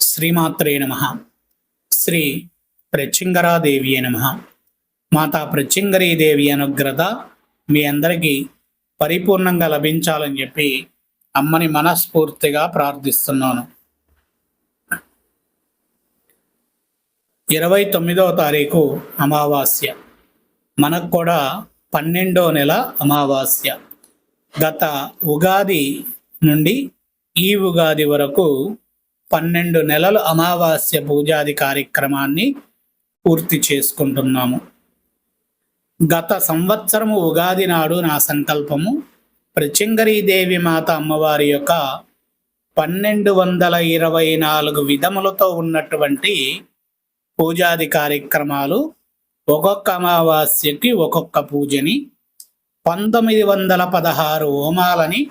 శ్రీమాత్రే నమ. శ్రీ ప్రత్యంగరాదేవి నమ. మాతా ప్రత్యంగరీదేవి అనుగ్రత మీ అందరికీ పరిపూర్ణంగా లభించాలని చెప్పి అమ్మని మనస్ఫూర్తిగా ప్రార్థిస్తున్నాను. 29వ తారీఖు అమావాస్య. మనకు కూడా 12వ నెల అమావాస్య. గత ఉగాది నుండి ఈ ఉగాది వరకు 12 నెలలు అమావాస్య పూజాది కార్యక్రమాన్ని పూర్తి చేసుకుంటున్నాము. గత సంవత్సరము ఉగాది నాడు నా సంకల్పము ప్రత్యంగరీదేవి మాత అమ్మవారి యొక్క 1224 విధములతో ఉన్నటువంటి పూజాది కార్యక్రమాలు, ఒక్కొక్క అమావాస్యకి ఒక్కొక్క పూజని, 1916 హోమాలని,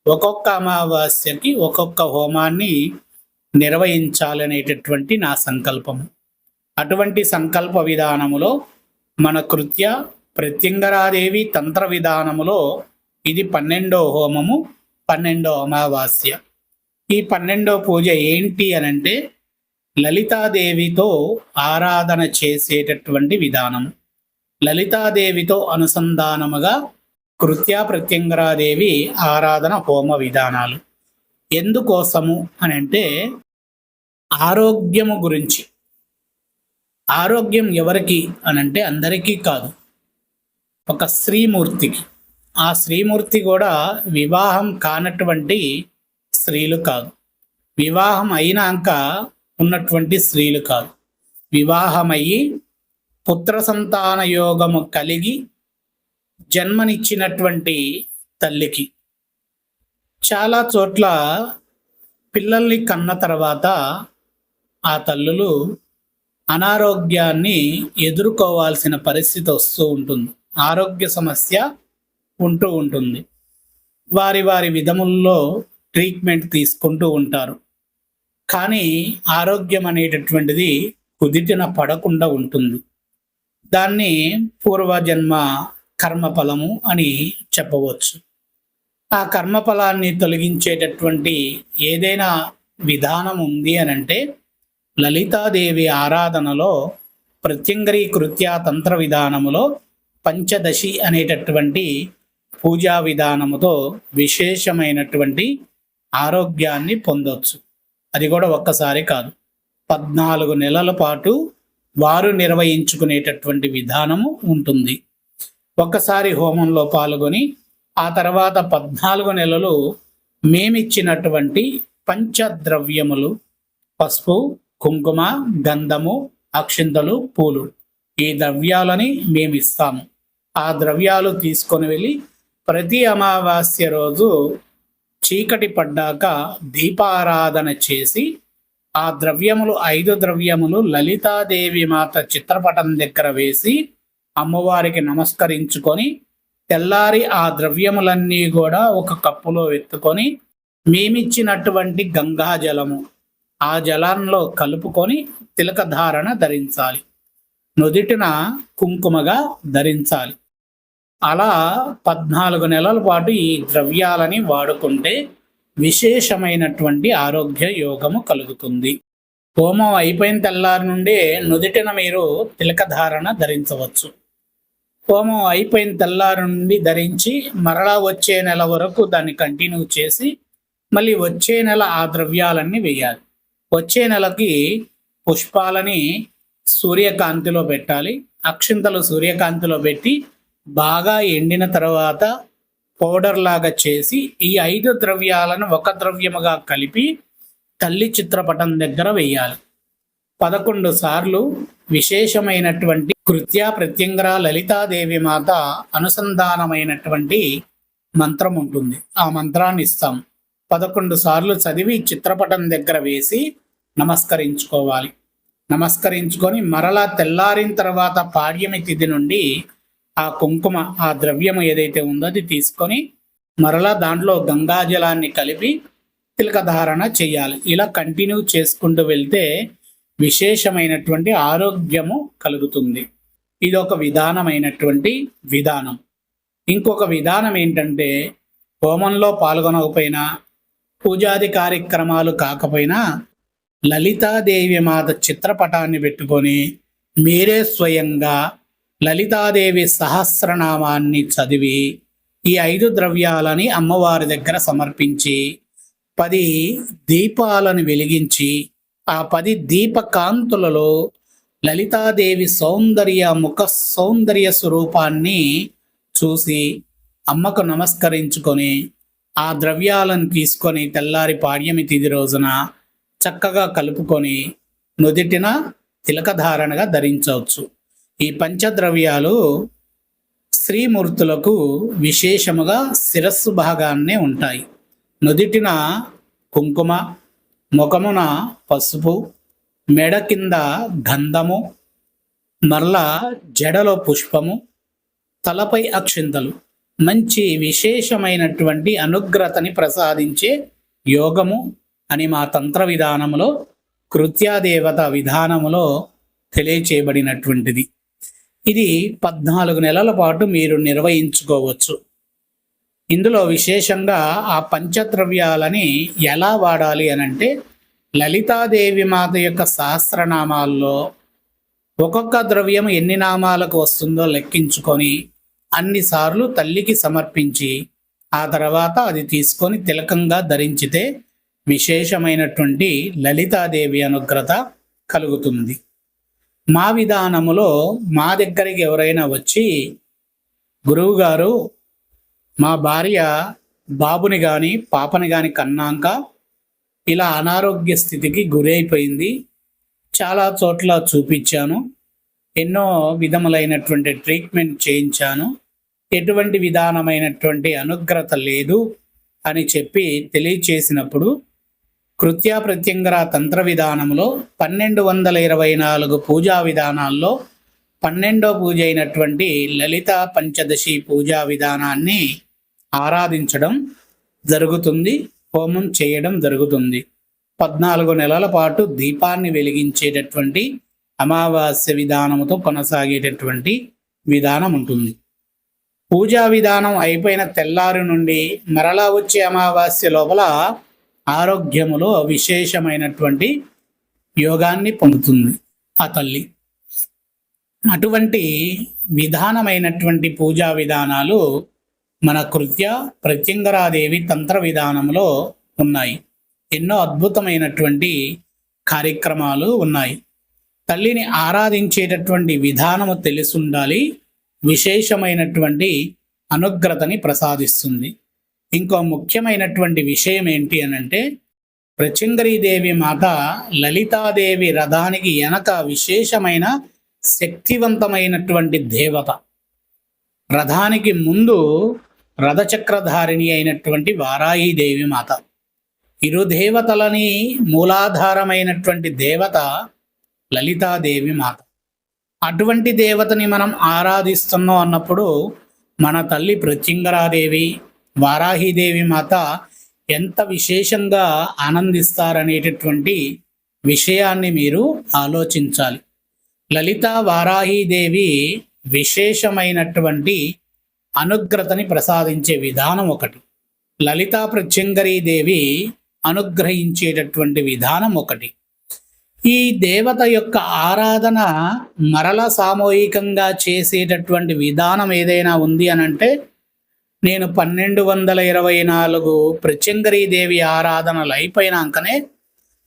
ఒక్కొక్క అమావాస్యకి ఒక్కొక్క హోమాన్ని నిర్వహించాలనేటటువంటి నా సంకల్పము. అటువంటి సంకల్ప విధానములో మన కృత్య ప్రత్యంగరాదేవి తంత్ర విధానములో ఇది 12వ హోమము, 12వ అమావాస్య. ఈ 12వ పూజ ఏంటి అనంటే లలితాదేవితో ఆరాధన చేసేటటువంటి విధానము. లలితాదేవితో అనుసంధానముగా కృత్య ప్రత్యంగరాదేవి ఆరాధన హోమ విధానాలు. ఎందుకోసము అనంటే ఆరోగ్యము గురించి. ఆరోగ్యం ఎవరికి అనంటే అందరికీ కాదు, ఒక స్త్రీమూర్తికి. ఆ స్త్రీమూర్తి కూడా వివాహం కానటువంటి స్త్రీలు కాదు, వివాహం అయినాక ఉన్నటువంటి స్త్రీలు కాదు, వివాహమయ్యి పుత్ర సంతాన యోగము కలిగి జన్మనిచ్చినటువంటి తల్లికి. చాలా చోట్ల పిల్లల్ని కన్న తర్వాత ఆ తల్లులు అనారోగ్యాన్ని ఎదుర్కోవాల్సిన పరిస్థితి వస్తూ ఉంటుంది, ఆరోగ్య సమస్య ఉంటూ ఉంటుంది. వారి వారి విధముల్లో ట్రీట్మెంట్ తీసుకుంటూ ఉంటారు. కానీ ఆరోగ్యం అనేటటువంటిది కుదిటిన పడకుండా ఉంటుంది. దాన్ని పూర్వజన్మ కర్మఫలము అని చెప్పవచ్చు. ఆ కర్మఫలాన్ని తొలగించేటటువంటి ఏదైనా విధానం ఉంది అనంటే లలితాదేవి ఆరాధనలో ప్రత్యంగరీ కృత్య తంత్ర విధానములో పంచదశి అనేటటువంటి పూజా విధానముతో విశేషమైనటువంటి ఆరోగ్యాన్ని పొందవచ్చు. అది కూడా ఒక్కసారి కాదు, 14 నెలల పాటు వారు నిర్వహించుకునేటటువంటి విధానము ఉంటుంది. ఒక్కసారి హోమంలో పాల్గొని ఆ తర్వాత 14 నెలలు మేమిచ్చినటువంటి పంచద్రవ్యములు, పసుపు, కుంకుమ, గంధము, అక్షింతలు, పూలు, ఈ ద్రవ్యాలని మేమిస్తాము. ఆ ద్రవ్యాలు తీసుకొని వెళ్ళి ప్రతి అమావాస్య రోజు చీకటి పడ్డాక దీపారాధన చేసి ఆ ద్రవ్యములు 5 ద్రవ్యములు లలితాదేవి మాత చిత్రపటం దగ్గర వేసి అమ్మవారికి నమస్కరించుకొని తెల్లారి ఆ ద్రవ్యములన్నీ కూడా ఒక కప్పులో ఎత్తుకొని మేమిచ్చినటువంటి గంగా జలము ఆ జలంలో కలుపుకొని తిలకధారణ ధరించాలి, నుదిటిన కుంకుమగా ధరించాలి. అలా 14 నెలల పాటు ఈ ద్రవ్యాలని వాడుకుంటే విశేషమైనటువంటి ఆరోగ్య యోగము కలుగుతుంది. హోమం అయిపోయిన తెల్లారి నుండే నుదిటిన మీరు తిలకధారణ ధరించవచ్చు. హోమం అయిపోయిన తెల్లారి నుండి ధరించి మరలా వచ్చే నెల వరకు దాన్ని కంటిన్యూ చేసి మళ్ళీ వచ్చే నెల ఆ ద్రవ్యాలన్నీ వేయాలి. వచ్చే నెలకి పుష్పాలని సూర్యకాంతిలో పెట్టాలి, అక్షింతలు సూర్యకాంతిలో పెట్టి బాగా ఎండిన తర్వాత పౌడర్ లాగా చేసి ఈ 5 ద్రవ్యాలను ఒక ద్రవ్యముగా కలిపి తల్లి చిత్రపటం దగ్గర వేయాలి. 11 సార్లు విశేషమైనటువంటి కృత్య ప్రత్యంగర లలితాదేవి మాత అనుసంధానమైనటువంటి మంత్రం ఉంటుంది. ఆ మంత్రాన్ని ఇస్తాం. 11 సార్లు చదివి చిత్రపటం దగ్గర వేసి నమస్కరించుకోవాలి. నమస్కరించుకొని మరలా తెల్లారిన తర్వాత పాడ్యమి తిథి నుండి ఆ కుంకుమ, ఆ ద్రవ్యము ఏదైతే ఉందో అది తీసుకొని మరలా దాంట్లో గంగాజలాన్ని కలిపి తిలకధారణ చేయాలి. ఇలా కంటిన్యూ చేసుకుంటూ వెళ్తే విశేషమైనటువంటి ఆరోగ్యము కలుగుతుంది. ఇది ఒక విధానమైనటువంటి విధానం. ఇంకొక విధానం ఏంటంటే హోమంలో పాల్గొనకపోయినా పూజాది కార్యక్రమాలు కాకపోయినా లలితాదేవి మాత చిత్రపటాన్ని పెట్టుకొని మీరే స్వయంగా లలితాదేవి సహస్రనామాన్ని చదివి ఈ 5 ద్రవ్యాలని అమ్మవారి దగ్గర సమర్పించి 10 దీపాలను వెలిగించి ఆ 10 దీపకాంతులలో లలితాదేవి ముఖ సౌందర్య స్వరూపాన్ని చూసి అమ్మకు నమస్కరించుకొని ఆ ద్రవ్యాలను తీసుకొని తెల్లారి పాడ్యమి తిథి రోజున చక్కగా కలుపుకొని నుదిటిన తిలకధారణగా ధరించవచ్చు. ఈ పంచద్రవ్యాలు శ్రీమూర్తులకు విశేషముగా శిరస్సు భాగాన్నే ఉంటాయి. నుదిటిన కుంకుమ, ముఖమున పసుపు, మెడ కింద గంధము, మరలా జడలో పుష్పము, తలపై అక్షింతలు మంచి విశేషమైనటువంటి అనుగ్రతని ప్రసాదించే యోగము అని మా తంత్ర విధానములో కృత్యాదేవత విధానములో తెలియచేయబడినటువంటిది. ఇది 14 నెలల పాటు మీరు నిర్వహించుకోవచ్చు. ఇందులో విశేషంగా ఆ పంచద్రవ్యాలని ఎలా వాడాలి అనంటే లలితాదేవి మాత యొక్క సహస్రనామాల్లో ఒక్కొక్క ద్రవ్యం ఎన్ని నామాలకు వస్తుందో లెక్కించుకొని అన్నిసార్లు తల్లికి సమర్పించి ఆ తర్వాత అది తీసుకొని తిలకంగా ధరించితే విశేషమైనటువంటి లలితాదేవి అనుగ్రత కలుగుతుంది. మా విధానములో మా దగ్గరికి ఎవరైనా వచ్చి గురువుగారు మా భార్య బాబుని కానీ పాపని కానీ కన్నాక ఇలా అనారోగ్య స్థితికి గురైపోయింది, చాలా చోట్ల చూపించాను, ఎన్నో విధములైనటువంటి ట్రీట్మెంట్ చేయించాను, ఎటువంటి విధానమైనటువంటి అనుగ్రత లేదు అని చెప్పి తెలియచేసినప్పుడు కృత్యా ప్రత్యంగర తంత్ర విధానంలో 1224 పూజా విధానాల్లో 12వ పూజ అయినటువంటి లలితా పంచదశి పూజా విధానాన్ని ఆరాధించడం జరుగుతుంది, హోమం చేయడం జరుగుతుంది. 14 నెలల పాటు దీపాన్ని వెలిగించేటటువంటి అమావాస్య విధానముతో కొనసాగేటటువంటి విధానం ఉంటుంది. పూజా విధానం అయిపోయిన తెల్లారి నుండి మరలా వచ్చే అమావాస్య లోపల ఆరోగ్యములో విశేషమైనటువంటి యోగాన్ని పొందుతుంది ఆ తల్లి. అటువంటి విధానమైనటువంటి పూజా విధానాలు మన కృత్య ప్రత్యంగరాదేవి తంత్ర విధానంలో ఉన్నాయి. ఎన్నో అద్భుతమైనటువంటి కార్యక్రమాలు ఉన్నాయి. తల్లిని ఆరాధించేటటువంటి విధానము తెలిసి ఉండాలి, విశేషమైనటువంటి అనుగ్రతని ప్రసాదిస్తుంది. ఇంకో ముఖ్యమైనటువంటి విషయం ఏంటి అనంటే ప్రత్యంగరీదేవి మాత లలితాదేవి రథానికి వెనక విశేషమైన శక్తివంతమైనటువంటి దేవత. రథానికి ముందు రథచక్రధారిణి అయినటువంటి వారాహీదేవి మాత. ఇరు దేవతలని మూలాధారమైనటువంటి దేవత లలితాదేవి మాత. అటువంటి దేవతని మనం ఆరాధిస్తున్నాం అన్నప్పుడు మన తల్లి ప్రత్యంగరాదేవి వారాహీదేవి మాత ఎంత విశేషంగా ఆనందిస్తారనేటటువంటి విషయాన్ని మీరు ఆలోచించాలి. లలిత వారాహీదేవి విశేషమైనటువంటి అనుగ్రతని ప్రసాదించే విధానం ఒకటి, లలితా ప్రత్యంగరీదేవి అనుగ్రహించేటటువంటి విధానం ఒకటి. ఈ దేవత యొక్క ఆరాధన మరల సామూహికంగా చేసేటటువంటి విధానం ఏదైనా ఉంది అనంటే నేను 1224 ప్రత్యంగరీదేవి ఆరాధనలు అయిపోయినాకనే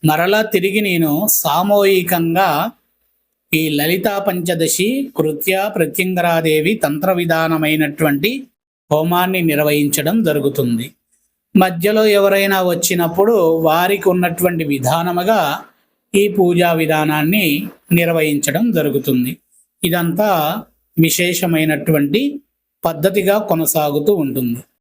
మరలా తిరిగి నేను సామూహికంగా ఈ లలితా పంచదశి కృత్య ప్రత్యంగరాదేవి తంత్ర విధానమైనటువంటి హోమాన్ని నిర్వహించడం జరుగుతుంది. మధ్యలో ఎవరైనా వచ్చినప్పుడు వారికి ఉన్నటువంటి విధానముగా ఈ పూజా విధానాన్ని నిర్వహించడం జరుగుతుంది. ఇదంతా విశేషమైనటువంటి పద్ధతిగా కొనసాగుతూ ఉంటుంది.